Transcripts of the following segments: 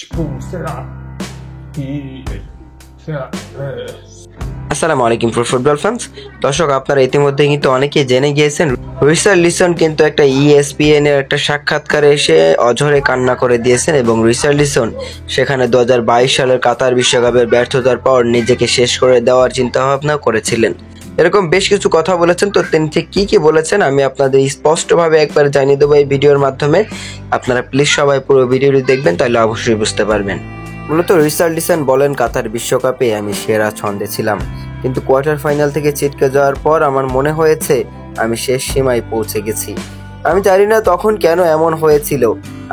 Será que será আসসালামু আলাইকুম football fans. দর্শক, আপনারা ইতিমধ্যে কিন্তু অনেকেই জেনে গিয়েছেন রিচার্লিসন কিন্তু একটা ইএসপিএন এর একটা সাক্ষাৎকারে এসে অঝরে কান্না করে দিয়েছেন এবং রিচার্লিসন সেখানে 2022 সালের কাতার বিশ্বকাপের ব্যর্থতার পর নিজেকে শেষ করে দেওয়ার চিন্তা ভাবনা করেছিলেন। এরকম বেশ কিছু কথা বলেছেন। তো তিনি ঠিক কি বলেছেন আমি আপনাদের স্পষ্টভাবে একবার জানিয়ে দেবো এই ভিডিওর মাধ্যমে। আপনারা প্লিজ সবাই পুরো ভিডিওটি দেখবেন, তাহলে অবশ্যই বুঝতে পারবেন। মূলত রিচার্লিসন বলেন, কাতার বিশ্বকাপে আমি সেরা ছন্দে ছিলাম, কিন্তু কোয়ার্টার ফাইনাল থেকে ছিটকে যাওয়ার পর আমার মনে হয়েছে আমি শেষ সীমায় পৌঁছে গেছি। আমি জানি না তখন কেন এমন হয়েছিল।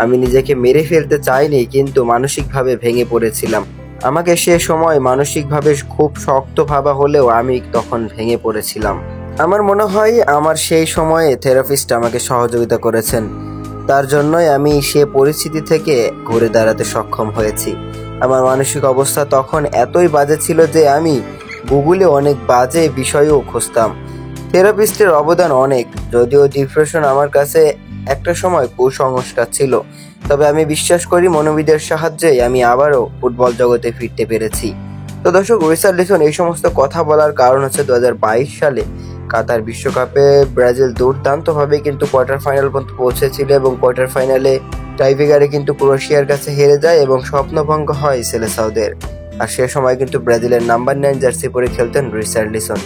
আমি নিজেকে মেরে ফেলতে চাইনি, কিন্তু মানসিকভাবে ভেঙে পড়েছিলাম। আমাকে সে সময় মানসিকভাবে খুব শক্ত ভাবা হলেও আমি তখন ভেঙে পড়েছিলাম। আমার মনে হয় আমার সেই সময়ে থেরাপিস্ট আমাকে সহযোগিতা করেছেন। তার জন্যই আমি সে পরিস্থিতি থেকে ঘুরে দাঁড়াতে সক্ষম হয়েছি। আমার মানসিক অবস্থা তখন এতই বাজে ছিল যে আমি গুগলে অনেক বাজে বিষয়ও খুঁজতাম। থেরাপিস্টের অবদান অনেক, যদিও ডিপ্রেশন আমার কাছে একটা সময় কুসংস্কার ছিল, তবে আমি বিশ্বাস করি মনোবিদের সাহায্যে আমি আবারও ফুটবল জগতে ফিরতে পেরেছি। তো দর্শক, রিচার্লিসন এই সমস্ত কথা বলার কারণ হচ্ছে 2022 সালে কাতার বিশ্বকাপে ব্রাজিল দুর্দান্তভাবে কিন্তু কোয়ার্টার ফাইনাল পর্যন্ত পৌঁছেছিল এবং কোয়ার্টার ফাইনালে টাইব্রেকারে কিন্তু ক্রোয়েশিয়ার কাছে হেরে যায় এবং স্বপ্নভঙ্গ হয় সেলেসাওদের। আর সে সময় কিন্তু ব্রাজিলের নাম্বার 9 জার্সি পরে খেলতেন রিচার্লিসন।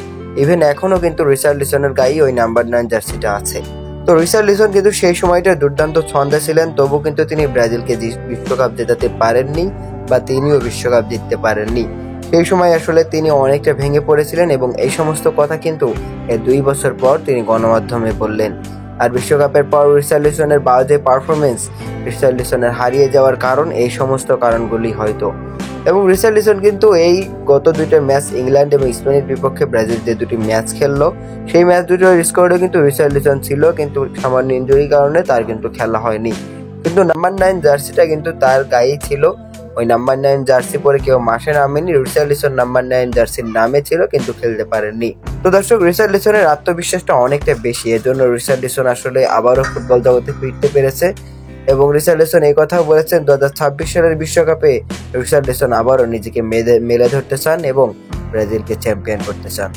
ইভেন এখনো কিন্তু রিচার্লিসনের গায়ে ওই নাম্বার 9 জার্সিটা আছে। তো রিচার্লিসন কিন্তু সেই সময়টা দুর্দান্ত ছন্দে ছিলেন, তবু কিন্তু তিনি ব্রাজিলকে বিশ্বকাপ জেতাতে পারেননি বা তিনিও বিশ্বকাপ জিততে পারেননি। সেই সময় আসলে তিনি অনেকটা ভেঙে পড়েছিলেন এবং এই সমস্ত কথা কিন্তু 2 বছর পর তিনি গণমাধ্যমে বললেন। আর বিশ্বকাপের পর রিচার্লিসনের বাজে পারফরমেন্স, রিচার্লিসনের হারিয়ে যাওয়ার কারণ, এই সমস্ত কারণগুলি হয়তো। এবং রিচার্লিসন কিন্তু এই গত 2টা ম্যাচ ইংল্যান্ড এবং স্পেনের বিপক্ষে ব্রাজিল যে 2টি ম্যাচ খেললো, সেই ম্যাচ দুটোর স্কোয়াডে কিন্তু রিচার্লিসন ছিল, কিন্তু সামান্য ইনজুরির কারণে তার কিন্তু খেলা হয়নি। কিন্তু নাম্বার 9 জার্সিটা কিন্তু তার গায়েই ছিল। ওই নাম্বার 9 জার্সি পরে কেউ মাঠে নামেনি। রিচার্লিসন নাম্বার 9 জার্সির নামে ছিল, কিন্তু খেলতে পারেননি। তো দর্শক, রিচার্লিসনের আত্মবিশ্বাসটা অনেকটা বেশি, এজন্য রিচার্লিসন আসলে আবারও ফুটবল জগতে ফিরতে পেরেছে। এবং রিচার্লিসন এই কথাও বলেছেন 2026 সালের বিশ্বকাপে রিচার্লিসন আবারও নিজেকে মেলে ধরতে চান এবং ব্রাজিলকে চ্যাম্পিয়ন করতে চান।